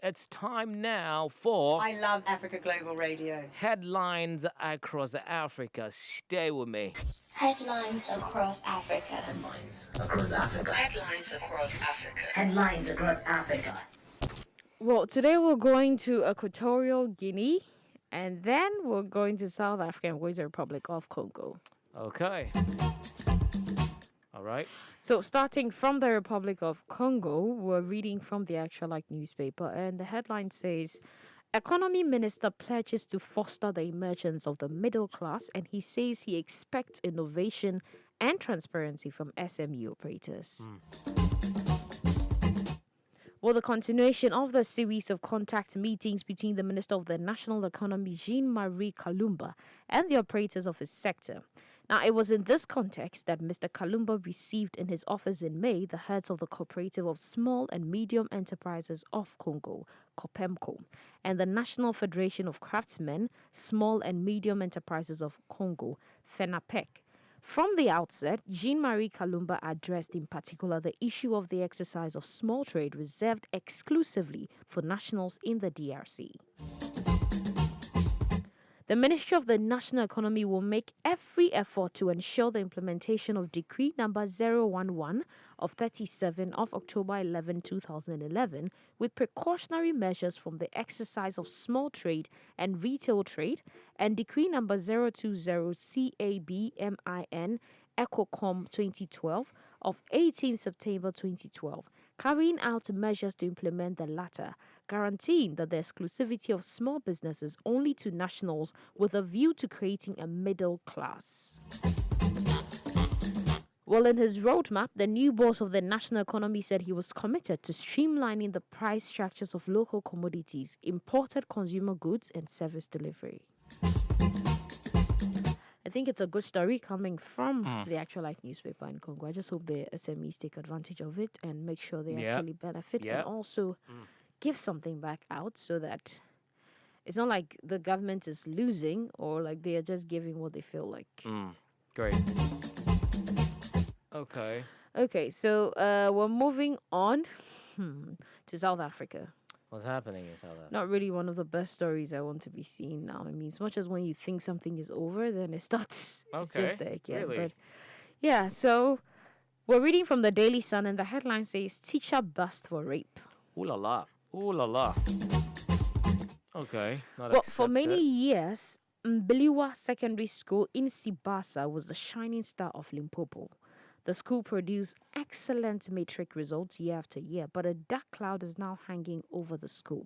it's time now for I love Africa Global Radio. Headlines Across Africa. Stay with me. Headlines across Africa. Headlines across Africa. Headlines across Africa. Headlines across Africa. Well, today we're going to Equatorial Guinea, and then we're going to South Africa and the Republic of Congo. Okay. All right. So, starting from the Republic of Congo, we're reading from the Actual newspaper, and the headline says, Economy Minister pledges to foster the emergence of the middle class, and he says he expects innovation and transparency from SME operators. Well, the continuation of the series of contact meetings between the Minister of the National Economy, Jean-Marie Kalumba, and the operators of his sector. Now, it was in this context that Mr. Kalumba received in his office in May the heads of the Cooperative of Small and Medium Enterprises of Congo, COPEMCO, and the National Federation of Craftsmen, Small and Medium Enterprises of Congo, FENAPEC. From the outset, Jean-Marie Kalumba addressed in particular the issue of the exercise of small trade reserved exclusively for nationals in the DRC. The Ministry of the National Economy will make every effort to ensure the implementation of Decree number 011 of 37 of October 11, 2011, with precautionary measures from the exercise of small trade and retail trade, and Decree number 020 CABMIN ECOCOM 2012 of 18 September 2012, carrying out measures to implement the latter, guaranteeing that the exclusivity of small businesses only to nationals with a view to creating a middle class. Well, in his roadmap, the new boss of the national economy said he was committed to streamlining the price structures of local commodities, imported consumer goods, and service delivery. I think it's a good story coming from the Actual newspaper in Congo. I just hope the SMEs take advantage of it and make sure they actually benefit and also give something back out so that it's not like the government is losing or like they are just giving what they feel like. Great. Okay. Okay, so we're moving on to South Africa. What's happening in South Africa? Not really one of the best stories I want to be seeing now. I mean, as much as when you think something is over, then it starts. It's just there again. Really? But yeah, so we're reading from the Daily Sun, and the headline says, Teacher bust for rape. Ooh la la. Ooh la la. Okay. Well, for many years, Mbiliwa Secondary School in Sibasa was the shining star of Limpopo. The school produced excellent matric results year after year, but a dark cloud is now hanging over the school.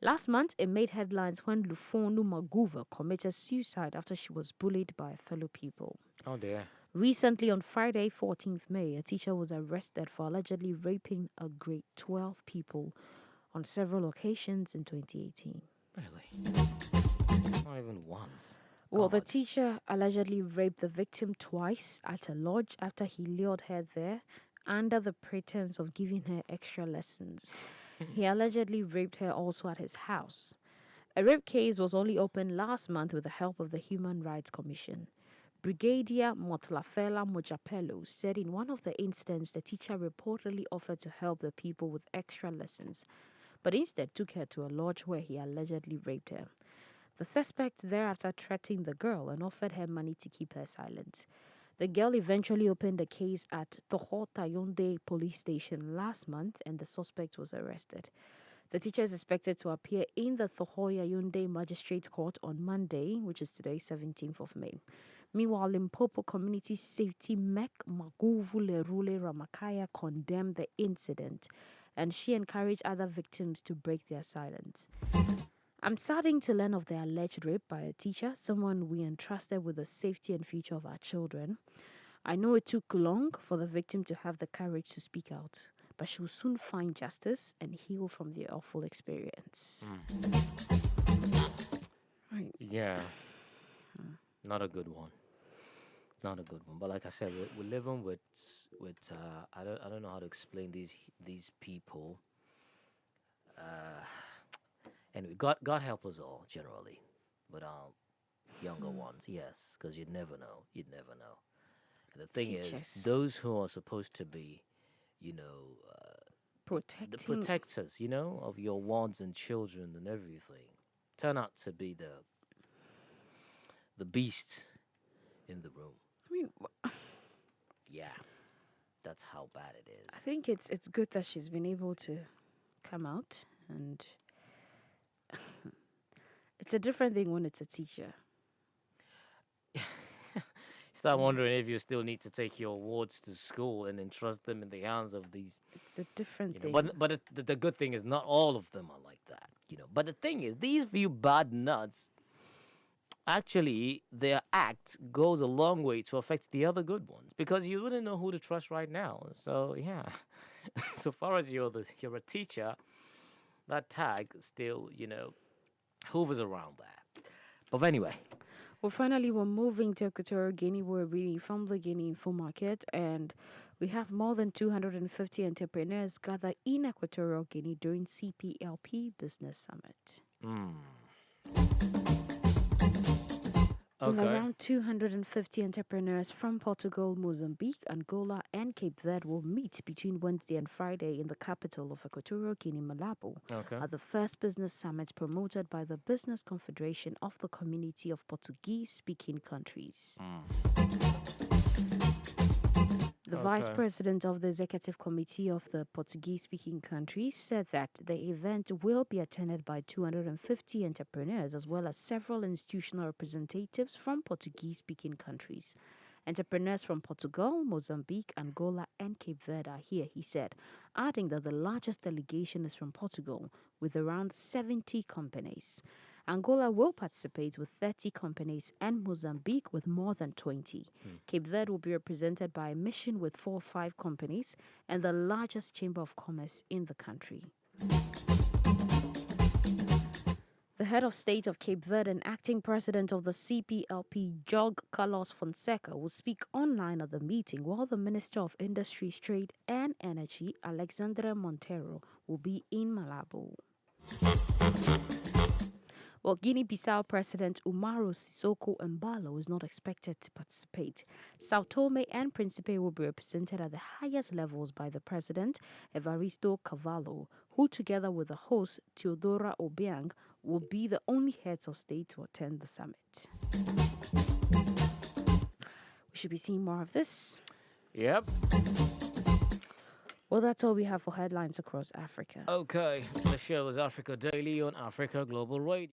Last month, it made headlines when Lufonu Maguva committed suicide after she was bullied by a fellow pupil. Oh dear. Recently, on Friday, 14th May, a teacher was arrested for allegedly raping a grade 12 pupil on several occasions in 2018. Really? Not even once. Well, the teacher allegedly raped the victim twice at a lodge after he lured her there under the pretense of giving her extra lessons. He allegedly raped her also at his house. A rape case was only opened last month with the help of the Human Rights Commission. Brigadier Motlafela Mojapelo said in one of the incidents the teacher reportedly offered to help the pupil with extra lessons, but instead took her to a lodge where he allegedly raped her. The suspect thereafter threatened the girl and offered her money to keep her silent. The girl eventually opened a case at Toho Tayonde police station last month and the suspect was arrested. The teacher is expected to appear in the Toho Yayunde Magistrate Court on Monday, which is today, 17th of May. Meanwhile, Limpopo Community Safety Mech Maguvu Lerule Ramakaya condemned the incident and she encouraged other victims to break their silence. I'm starting to learn of the alleged rape by a teacher, someone we entrusted with the safety and future of our children. I know it took long for the victim to have the courage to speak out, but she will soon find justice and heal from the awful experience. Right. Yeah. Not a good one. Not a good one. But like I said, we're living with I don't know how to explain these people. And God help us all generally, but younger ones, yes, because you'd never know. And the thing is, those who are supposed to be, protecting. the protectors, of your wands and children and everything, turn out to be the beast in the room. I mean, Yeah, that's how bad it is. I think it's good that she's been able to come out, and it's a different thing when it's a teacher. Start wondering if you still need to take your awards to school and entrust them in the hands of these. It's a different thing. But the good thing is not all of them are like that. But the thing is, these few bad nuts, actually, their act goes a long way to affect the other good ones because you wouldn't know who to trust right now. So yeah, so far as you're a teacher, that tag still hoovers around there. But anyway. Well, finally, we're moving to Equatorial Guinea. We're reading from the Guinea Info Market, and we have more than 250 entrepreneurs gather in Equatorial Guinea during CPLP Business Summit. With Okay. around 250 entrepreneurs from Portugal, Mozambique, Angola, and Cape Verde will meet between Wednesday and Friday in the capital of Equatorial Guinea, Malabo, Okay. at the first business summit promoted by the Business Confederation of the Community of Portuguese-speaking countries. The vice Okay. president of the executive committee of the Portuguese-speaking countries said that the event will be attended by 250 entrepreneurs as well as several institutional representatives from Portuguese-speaking countries. Entrepreneurs from Portugal, Mozambique, Angola, and Cape Verde are here, he said, adding that the largest delegation is from Portugal, with around 70 companies. Angola will participate with 30 companies and Mozambique with more than 20. Cape Verde will be represented by a mission with 4 or 5 companies and the largest chamber of commerce in the country. The head of state of Cape Verde and acting president of the CPLP, Jog Carlos Fonseca, will speak online at the meeting, while the Minister of Industries, Trade and Energy, Alexandra Montero, will be in Malabo. Well, Guinea-Bissau President Umaru Sissoko Embalo is not expected to participate. Sao Tome and Principe will be represented at the highest levels by the President, Evaristo Cavallo, who together with the host, Teodora Obiang, will be the only heads of state to attend the summit. We should be seeing more of this. Yep. Well, that's all we have for headlines across Africa. Okay. The show is Africa Daily on Africa Global Radio.